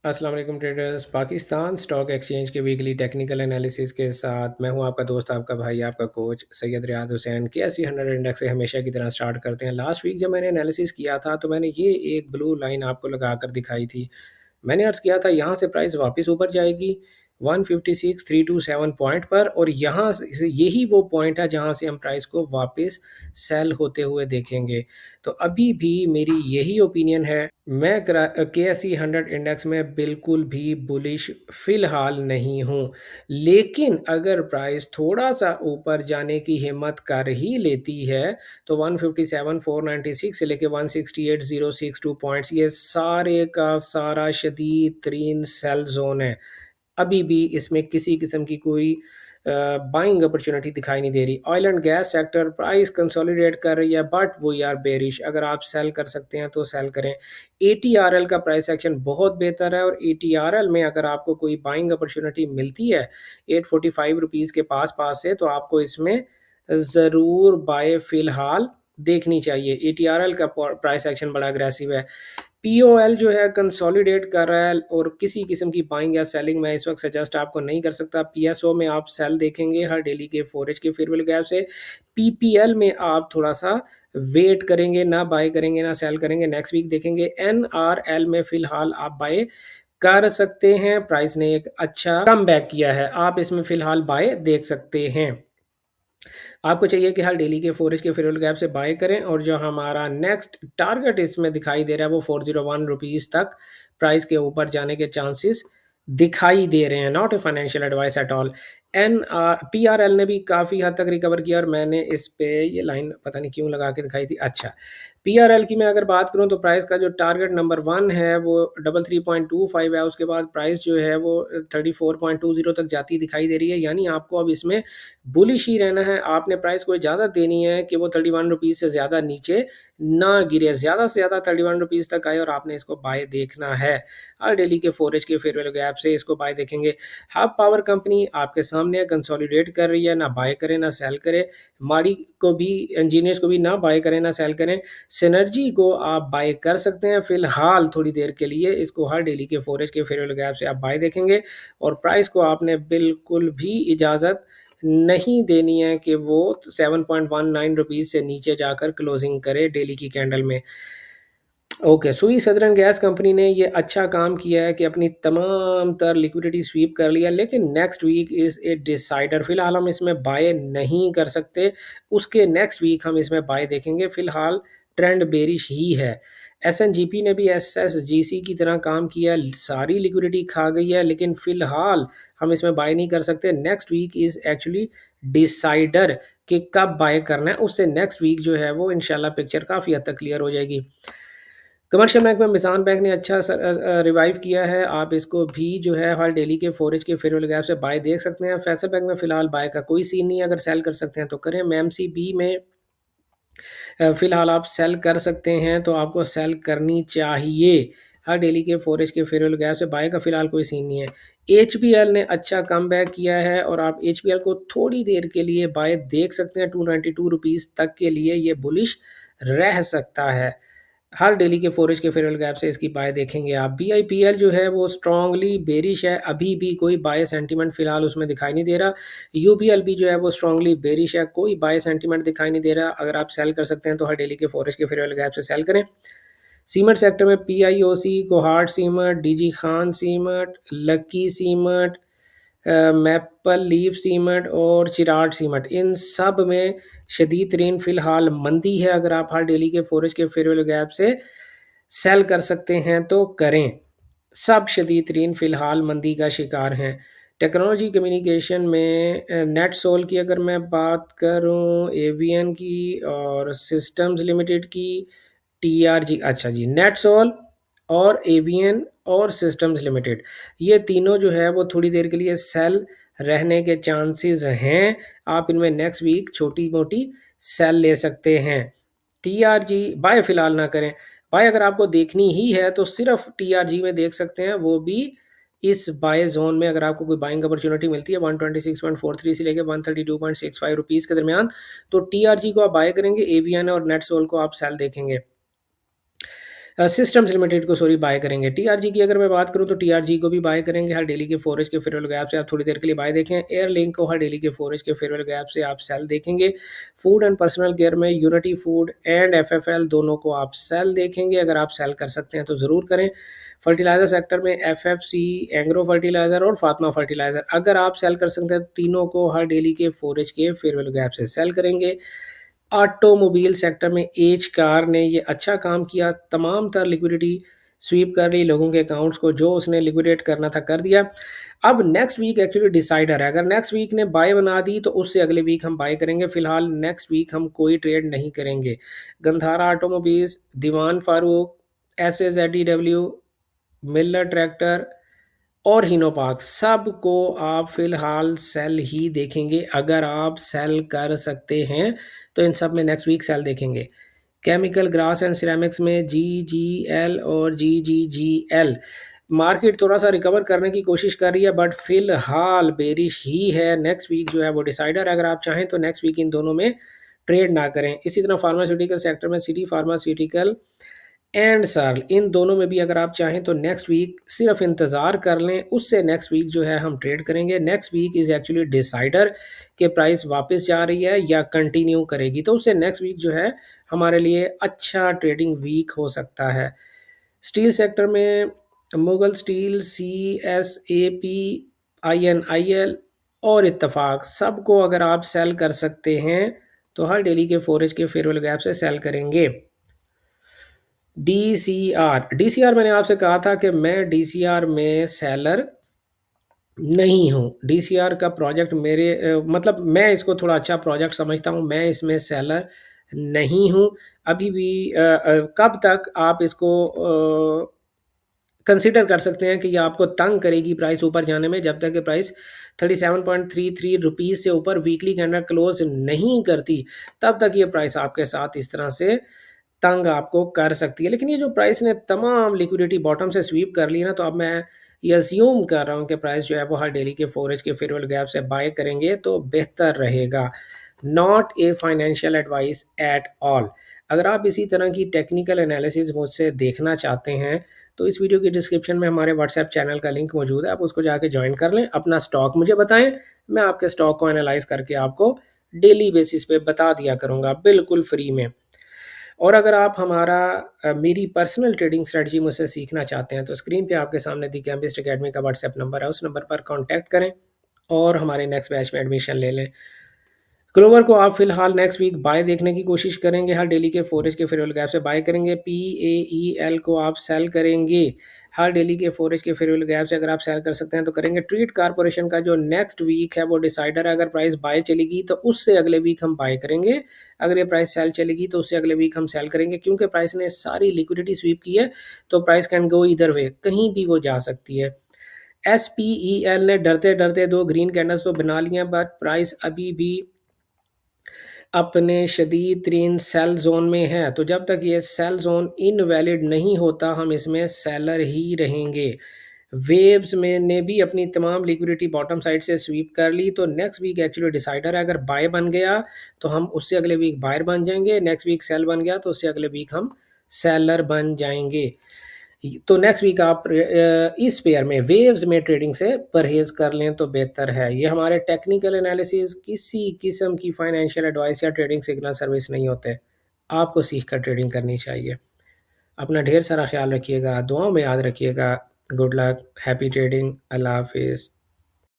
अस्सलाम वालेकुम traders. Pakistan stock exchange के वीकली टेक्निकल एनालिसिस के साथ मैं हूं आपका दोस्त, आपका भाई, आपका coach Syed Riyadh Hussain. KSE 100 index से हमेशा की तरह स्टार्ट करते हैं। लास्ट वीक जब मैंने एनालिसिस किया था तो मैंने ये एक ब्लू लाइन आपको लगा कर दिखाई थी। मैंने अर्ज़ किया था यहाँ से प्राइस वापस ऊपर जाएगी 156,327 पॉइंट पर, और यहाँ से यही वो पॉइंट है जहाँ से हम प्राइस को वापस सेल होते हुए देखेंगे। तो अभी भी मेरी यही ओपिनियन है। मैं KSE 100 इंडेक्स में बिल्कुल भी बुलिश फ़िलहाल नहीं हूँ, लेकिन अगर प्राइस थोड़ा सा ऊपर जाने की हिम्मत कर ही लेती है तो 157,496 से लेके 168,062 पॉइंट्स, ये सारे का सारा शदीद तरीन सेल जोन है। अभी भी इसमें किसी किस्म की कोई बाइंग अपॉर्चुनिटी दिखाई नहीं दे रही। Oil and gas sector price consolidate कर रही है, बट वो यार बेरिश। अगर आप सेल कर सकते हैं तो सेल करें। ATRL का प्राइस एक्शन बहुत बेहतर है, और ATRL में अगर आपको कोई बाइंग अपॉर्चुनिटी मिलती है 845 रुपीज़ के पास पास से, तो आपको इसमें ज़रूर बाय फिलहाल देखनी चाहिए। ATRL का प्राइस एक्शन बड़ा अग्रेसिव है। POL जो है कंसोलिडेट कर रहा है, और किसी किस्म की बाइंग या सेलिंग मैं इस वक्त सजेस्ट आपको नहीं कर सकता। PSO में आप सेल देखेंगे हर डेली के फोरेज के फेयरवेल गैप से। PPL में आप थोड़ा सा वेट करेंगे, ना बाय करेंगे ना सेल करेंगे, नेक्स्ट वीक देखेंगे। NRL में फिलहाल आप बाय कर सकते हैं। प्राइस ने एक अच्छा कम बैक किया है, आप इसमें फिलहाल बाय देख सकते हैं। आपको चाहिए कि हर डेली के फोरेज के फेयरवेल गैप से बाय करें, और जो हमारा नेक्स्ट टारगेट इसमें दिखाई दे रहा है वो 401 रुपीज़ तक प्राइस के ऊपर जाने के चांसेस दिखाई दे रहे हैं। Not a financial advice at all. PRL ने भी काफ़ी हद तक रिकवर किया, और मैंने इस पे ये लाइन पता नहीं क्यों लगा के दिखाई थी। अच्छा, PRL की मैं अगर बात करूं तो प्राइस का जो टारगेट नंबर 1 है वो 33.25 है। उसके बाद प्राइस जो है वो 34.20 तक जाती दिखाई दे रही है। यानी आपको अब इसमें बुलिश ही रहना है। आपने प्राइस को इजाज़त देनी है कि वो 31 रुपीज़ से ज़्यादा नीचे ना गिरे, ज़्यादा से ज़्यादा 31 रुपीज़ तक आए, और आपने इसको बाय देखना है। हर डेली के फोरेज के फेयरवेल गैप से इसको बाय देखेंगे। हब पावर कंपनी आपके सामने कंसोलिडेट कर रही है, ना बाय करें ना सेल करें। माड़ी को भी, इंजीनियर्स को भी ना बाय करें ना सेल करें। सिनर्जी को आप बाय कर सकते हैं फिलहाल थोड़ी देर के लिए। इसको हर डेली के फोरेज के फेयरवेल गैप से आप बाय देखेंगे, और प्राइस को आपने बिल्कुल भी इजाज़त नहीं देनी है कि वो 7.19 रुपीज़ से नीचे जाकर क्लोजिंग करे डेली की कैंडल में। ओके, सुई सदर्न गैस कंपनी ने ये अच्छा काम किया है कि अपनी तमाम तर लिक्विडिटी स्वीप कर लिया, लेकिन next week is a decider. फिलहाल हम इसमें बाय नहीं कर सकते। उसके नेक्स्ट वीक हम इसमें बाय देखेंगे। फिलहाल ट्रेंड बेरिश ही है। SNGP ने भी SSGC की तरह काम किया, सारी लिक्विडिटी खा गई है, लेकिन फिलहाल हम इसमें बाय नहीं कर सकते। Next week is actually decider कि कब बाय करना है। उससे नेक्स्ट वीक जो है वो इंशाल्लाह पिक्चर काफ़ी हद तक क्लियर हो जाएगी। कमर्शियल बैंक में मिज़ान बैंक ने अच्छा रिवाइव किया है। आप इसको भी जो है हर डेली के फोरेज के फेयरवेल गैप से बाय देख सकते हैं। फैसल बैंक में फ़िलहाल बाय का कोई सीन नहीं है, अगर सेल कर सकते हैं तो करें। MCB में फ़िलहाल आप सेल कर सकते हैं, तो आपको सेल करनी चाहिए। हर डेली के फोरेज के फेयरवेल गैप से बाय का फ़िलहाल कोई सीन नहीं है। HBL ने अच्छा कमबैक किया है, और आप HBL को थोड़ी देर के लिए बाय देख सकते हैं। 292 रुपीज़ तक के लिए ये बुलिश रह सकता है। हर डेली के फोरेज के फेयरवेल गैप से इसकी बाय देखेंगे आप। BIPL जो है वो स्ट्रांगली बेरिश है, अभी भी कोई बाय सेंटीमेंट फिलहाल उसमें दिखाई नहीं दे रहा। UBL भी जो है वो स्ट्रांगली बेरिश है, कोई बाय सेंटीमेंट दिखाई नहीं दे रहा। अगर आप सेल कर सकते हैं तो हर डेली के फोरेज के फेयरवेल गैप से सेल करें। सीमेंट सेक्टर में PIOC, Kohat cement, DG Khan cement, lucky cement, maple leaf cement और चिराट सीमेंट, इन सब में शदीद तरीन फ़िलहाल मंदी है। अगर आप हर डेली के फोरेज के फेयरवेल गैप से सेल कर सकते हैं तो करें। सब शदीद तरीन फ़िलहाल मंदी का शिकार हैं। टेक्नोलॉजी कम्युनिकेशन में नेट सोल की अगर मैं बात करूं, एवीएन की और सिस्टम्स लिमिटेड की, TRG, अच्छा जी, नेट सोल और एवीएन और सिस्टम्स लिमिटेड, ये तीनों जो है वो थोड़ी देर के लिए सेल रहने के चांसेस हैं। आप इनमें नेक्स्ट वीक छोटी मोटी सेल ले सकते हैं। TRG बाय फिलहाल ना करें। बाय अगर आपको देखनी ही है तो सिर्फ TRG में देख सकते हैं, वो भी इस बाय जोन में। अगर आपको कोई बाइंग अपॉर्चुनिटी मिलती है 126.43 से लेकर 132.65 रुपीज़ के दरमियान, तो TRG को आप बाय करेंगे। एवीएन और नेट सोल को आप सेल देखेंगे। सिस्टम्स लिमिटेड को सॉरी बाय करेंगे। टीआरजी की अगर मैं बात करूँ तो टीआरजी को भी बाय करेंगे हर डेली के 4 एज के फेयरवेल गैप से आप थोड़ी देर के लिए बाय देखें। एयरलिंक को हर डेली के 4 एज के फेयरवेल गैप से आप सेल देखेंगे। फूड एंड पर्सनल केयर में यूनिटी फूड एंड एफएफएल दोनों को आप सेल देखेंगे। अगर आप सेल कर सकते हैं तो ज़रूर करें। फर्टिलाइज़र सेक्टर में एफएफसी, एंग्रो फर्टिलाइज़र और फातिमा फर्टिलाइज़र अगर आप सेल कर सकते हैं तीनों को हर डेली के 4 एज के फेयरवेल गैप से सेल करेंगे। ऑटोमोबाइल सेक्टर में एज कार ने ये अच्छा काम किया, तमाम तर लिक्विडिटी स्वीप कर ली लोगों के अकाउंट्स को, जो उसने लिक्विडेट करना था कर दिया। अब नेक्स्ट वीक एक्चुअली डिसाइडर है, अगर नेक्स्ट वीक ने बाय बना दी तो उससे अगले वीक हम बाय करेंगे। फिलहाल नेक्स्ट वीक हम कोई ट्रेड नहीं करेंगे। गंधारा ऑटोमोबाइल्स, दीवान फारूक, SSZEW, मिलर ट्रैक्टर और हिनोपाक सबको आप फिलहाल सेल ही देखेंगे। अगर आप सेल कर सकते हैं तो इन सब में नेक्स्ट वीक सेल देखेंगे। केमिकल, ग्रास एंड सिरेमिक्स में GGL और GGGL मार्केट थोड़ा सा रिकवर करने की कोशिश कर रही है, बट फिलहाल बेरिश ही है। नेक्स्ट वीक जो है वो डिसाइडर, अगर आप चाहें तो नेक्स्ट वीक इन दोनों में ट्रेड ना करें। इसी तरह फार्मास्यूटिकल सेक्टर में सिटी फार्मास्यूटिकल एंड सर इन दोनों में भी अगर आप चाहें तो नेक्स्ट वीक सिर्फ इंतज़ार कर लें, उससे नेक्स्ट वीक जो है हम ट्रेड करेंगे। Next week is actually decider के प्राइस वापस जा रही है या कंटिन्यू करेगी, तो उससे नेक्स्ट वीक जो है हमारे लिए अच्छा ट्रेडिंग वीक हो सकता है। स्टील सेक्टर में मुगल स्टील, CSAP, INIL और इत्तेफाक सबको अगर आप सेल कर सकते हैं तो हर डेली के 4 एज के फेयरवेल गैप से सेल करेंगे। DCR मैंने आपसे कहा था कि मैं DCR में सेलर नहीं हूँ। DCR का प्रोजेक्ट मेरे मतलब मैं इसको थोड़ा अच्छा प्रोजेक्ट समझता हूँ, मैं इसमें सेलर नहीं हूँ अभी भी। कब तक आप इसको कंसिडर कर सकते हैं कि ये आपको तंग करेगी प्राइस ऊपर जाने में, जब तक कि प्राइस 37.33 रुपीज़ से ऊपर वीकली कैंडल क्लोज नहीं करती तब तक ये प्राइस आपके साथ इस तरह से तंग आपको कर सकती है। लेकिन ये जो प्राइस ने तमाम लिक्विडिटी बॉटम से स्वीप कर ली ना, तो अब मैं ये अज्यूम कर रहा हूँ कि प्राइस जो है वो हर डेली के 4 एज के फेयरवेल गैप से बाय करेंगे तो बेहतर रहेगा। Not a financial advice at all. अगर आप इसी तरह की टेक्निकल एनालिसिस मुझसे देखना चाहते हैं तो इस वीडियो की डिस्क्रिप्शन में हमारे व्हाट्सएप चैनल का लिंक मौजूद है, आप उसको जाके ज्वाइन कर लें। अपना स्टॉक मुझे बताएं, मैं आपके स्टॉक को एनालाइज करके आपको डेली बेसिस पे बता दिया करूँगा बिल्कुल फ्री में। और अगर आप मेरी पर्सनल ट्रेडिंग स्ट्रेटजी मुझसे सीखना चाहते हैं तो स्क्रीन पे आपके सामने दी कैम्बिस्ट एकेडमी का व्हाट्सएप नंबर है, उस नंबर पर कॉन्टैक्ट करें और हमारे नेक्स्ट बैच में एडमिशन ले लें। क्लोवर को आप फिलहाल नेक्स्ट वीक बाय देखने की कोशिश करेंगे, हर डेली के 4 एज के फेयरवेल गैप से बाय करेंगे। PAEL को आप सेल करेंगे, हर डेली के 4 एज के फेयरवेल गैप से अगर आप सेल कर सकते हैं तो करेंगे। ट्रीट कारपोरेशन का जो नेक्स्ट वीक है वो डिसाइडर है, अगर प्राइस बाय चलेगी तो उससे अगले वीक हम बाय करेंगे, अगर ये प्राइस सेल चलेगी तो उससे अगले वीक हम सेल करेंगे। क्योंकि प्राइस ने सारी लिक्विडिटी स्वीप की है तो प्राइस कैन गो इधर वे, कहीं भी वो जा सकती है। SPEL ने डरते डरते 2 ग्रीन कैंडल्स तो बना लिए, बट प्राइस अभी भी अपने शदीद तरीन सेल जोन में है, तो जब तक ये सेल जोन इनवैलिड नहीं होता हम इसमें सेलर ही रहेंगे। वेव्स में ने भी अपनी तमाम लिक्विडिटी बॉटम साइड से स्वीप कर ली, तो नेक्स्ट वीक एक्चुअली डिसाइडर है। अगर बाय बन गया तो हम उससे अगले वीक बायर बन जाएंगे, नेक्स्ट वीक सेल बन गया तो उससे अगले वीक हम सेलर बन जाएंगे। तो नेक्स्ट वीक आप इस पेयर में वेव्स में ट्रेडिंग से परहेज कर लें तो बेहतर है। ये हमारे टेक्निकल एनालिसिस किसी किस्म की फाइनेंशियल एडवाइस या ट्रेडिंग सिग्नल सर्विस नहीं होते, आपको सीख कर ट्रेडिंग करनी चाहिए। अपना ढेर सारा ख्याल रखिएगा, दुआओं में याद रखिएगा। गुड लक, हैप्पी ट्रेडिंग, अल्लाह हाफिज़।